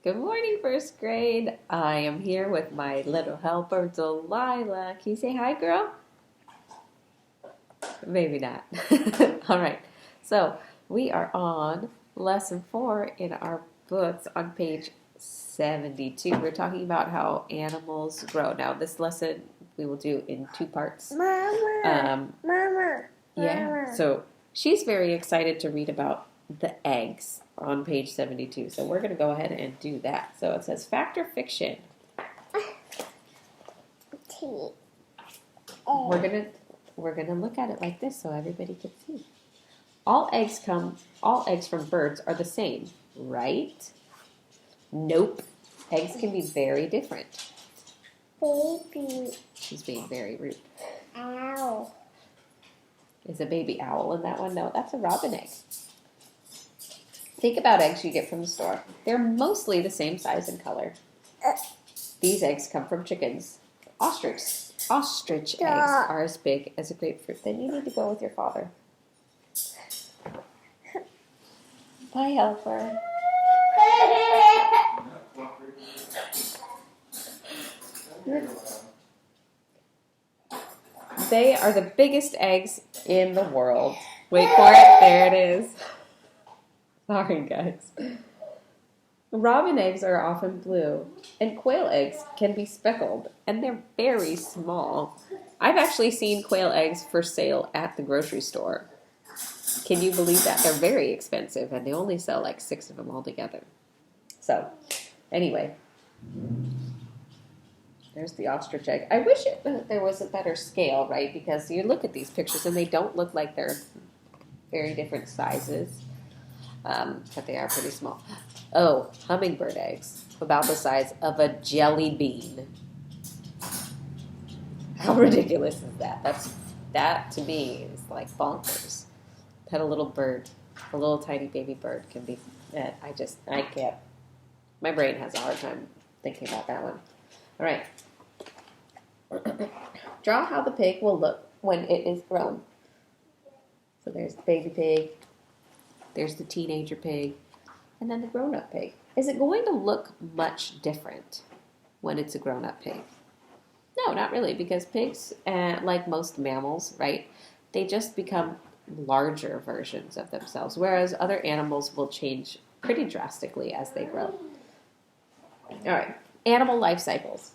Good morning, first grade. I am here with my little helper, Delilah. Can you say hi, girl? Maybe not. All right. So we are on lesson 4 in our books on page 72. We're talking about how animals grow. Now, this lesson we will do in 2 parts. Mama. Yeah. So she's very excited to read about the eggs on page 72. So we're going to go ahead and do that. So it says fact or fiction. We're gonna look at it like this so everybody can see. All eggs from birds are the same, right? Nope. Eggs can be very different. Baby. She's being very rude. Ow. Is a baby owl in that one? No, that's a robin egg. Think about eggs you get from the store. They're mostly the same size and color. These eggs come from chickens. Ostrich eggs are as big as a grapefruit. Then you need to go with your father. Bye, helper. They are the biggest eggs in the world. Wait for it. There it is. Sorry, guys. Robin eggs are often blue, and quail eggs can be speckled, and they're very small. I've actually seen quail eggs for sale at the grocery store. Can you believe that? They're very expensive, and they only sell like 6 of them altogether. So, anyway, there's the ostrich egg. I wish there was a better scale, right? Because you look at these pictures, and they don't look like they're very different sizes, but they are pretty small. Oh, hummingbird eggs, about the size of a jelly bean. How ridiculous is that? That to me is like bonkers. Pet a little bird, a little tiny baby bird can be. I can't. My brain has a hard time thinking about that one. All right. Draw how the pig will look when it is grown. So there's the baby pig. There's the teenager pig. And then the grown-up pig. Is it going to look much different when it's a grown-up pig? No, not really, because pigs, like most mammals, right, they just become larger versions of themselves, whereas other animals will change pretty drastically as they grow. All right, animal life cycles.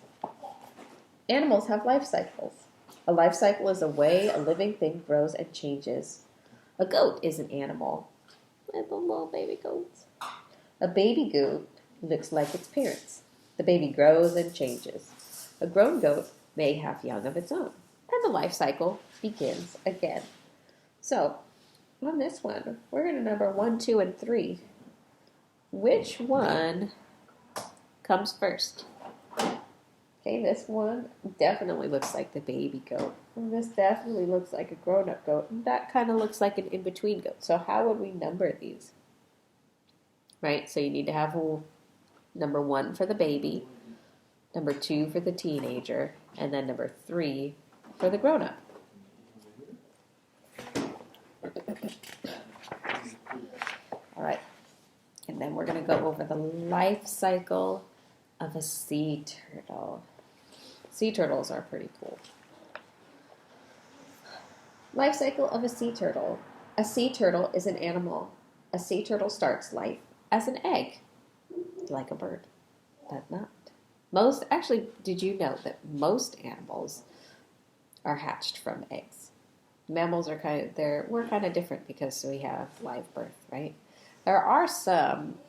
Animals have life cycles. A life cycle is a way a living thing grows and changes. A goat is an animal. The little baby goats. A baby goat looks like its parents. The baby grows and changes. A grown goat may have young of its own, and the life cycle begins again. So, on this one, we're going to number 1, 2, and 3. Which one comes first? Okay, this one definitely looks like the baby goat. And this definitely looks like a grown-up goat. And that kind of looks like an in-between goat. So how would we number these? Right, so you need to have number 1 for the baby, number 2 for the teenager, and then number 3 for the grown-up. All right, and then we're going to go over the life cycle of a sea turtle. Sea turtles are pretty cool. Life cycle of a sea turtle. A sea turtle is an animal. A sea turtle starts life as an egg, like a bird, but not. Did you know that most animals are hatched from eggs? Mammals are we're kind of different because we have live birth, right? There are some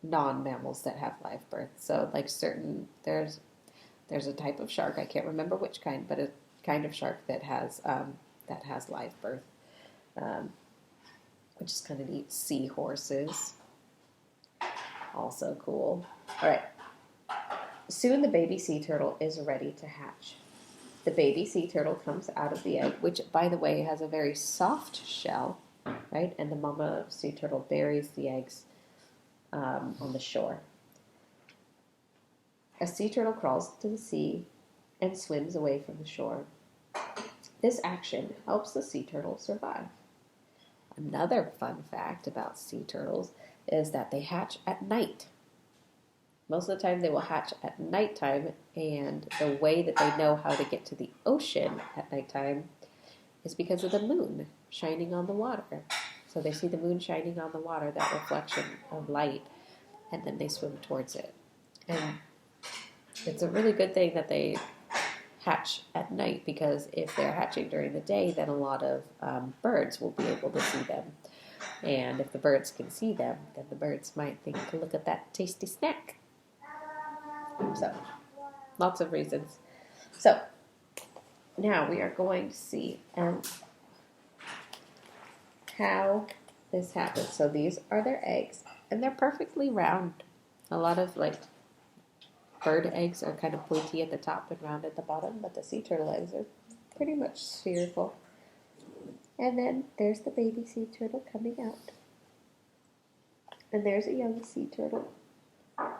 non-mammals that have live birth. So like there's a type of shark, I can't remember which kind, but a kind of shark that has live birth, which is kind of neat. Seahorses. Also cool. All right. Soon the baby sea turtle is ready to hatch. The baby sea turtle comes out of the egg, which, by the way, has a very soft shell, right? And the mama sea turtle buries the eggs on the shore. A sea turtle crawls to the sea and swims away from the shore. This action helps the sea turtle survive. Another fun fact about sea turtles is that they hatch at night. Most of the time they will hatch at nighttime, and the way that they know how to get to the ocean at nighttime is because of the moon shining on the water. So they see the moon shining on the water, that reflection of light, and then they swim towards it. And it's a really good thing that they hatch at night, because if they're hatching during the day, then a lot of birds will be able to see them. And if the birds can see them, then the birds might think, look at that tasty snack. So, lots of reasons. So, now we are going to see how this happens. So these are their eggs, and they're perfectly round. A lot of bird eggs are kind of pointy at the top and round at the bottom, but the sea turtle eggs are pretty much spherical. And then there's the baby sea turtle coming out. And there's a young sea turtle.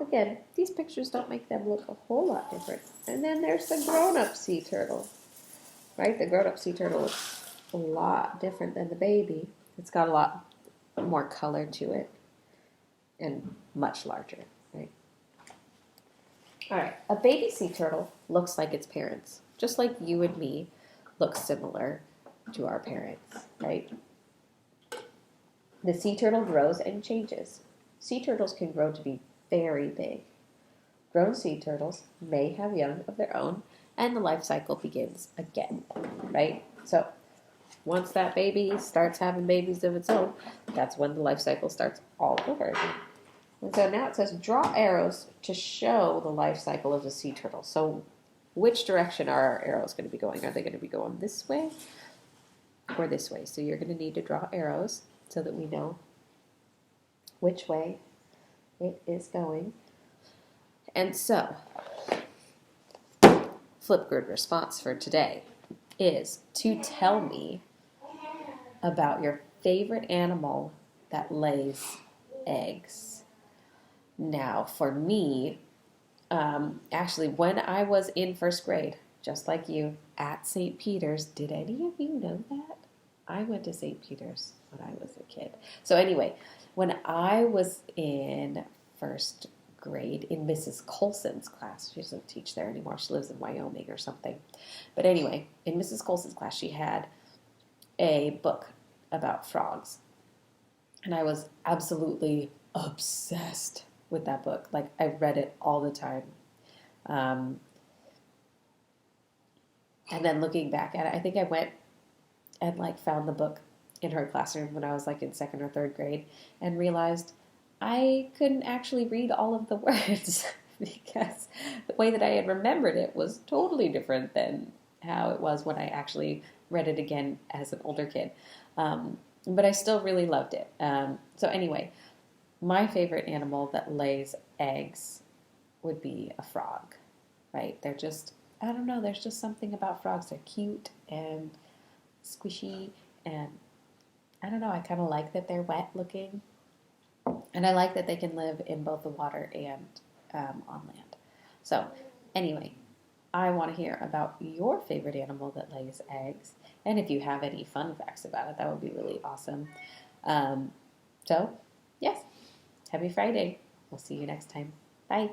Again, these pictures don't make them look a whole lot different. And then there's the grown-up sea turtle. Right? The grown-up sea turtle looks a lot different than the baby. It's got a lot more color to it and much larger, right? All right, a baby sea turtle looks like its parents, just like you and me look similar to our parents, right? The sea turtle grows and changes. Sea turtles can grow to be very big. Grown sea turtles may have young of their own, and the life cycle begins again, right? So once that baby starts having babies of its own, that's when the life cycle starts all over again. And so now it says, draw arrows to show the life cycle of the sea turtle. So which direction are our arrows going to be going? Are they going to be going this way or this way? So you're going to need to draw arrows so that we know which way it is going. And so, Flipgrid response for today is to tell me about your favorite animal that lays eggs. Now, for me, actually, when I was in first grade, just like you, at St. Peter's, did any of you know that? I went to St. Peter's when I was a kid. So anyway, when I was in first grade in Mrs. Colson's class, she doesn't teach there anymore, she lives in Wyoming or something. But anyway, in Mrs. Colson's class, she had a book about frogs. And I was absolutely obsessed with that book. Like, I read it all the time. And then looking back at it, I think I went and found the book in her classroom when I was in second or third grade and realized I couldn't actually read all of the words because the way that I had remembered it was totally different than how it was when I actually read it again as an older kid. But I still really loved it. So anyway, my favorite animal that lays eggs would be a frog, right? They're just, I don't know, there's just something about frogs. They're cute and squishy, and I don't know, I kind of like that they're wet looking. And I like that they can live in both the water and on land. So anyway, I want to hear about your favorite animal that lays eggs. And if you have any fun facts about it, that would be really awesome. So, yes, happy Friday. We'll see you next time. Bye.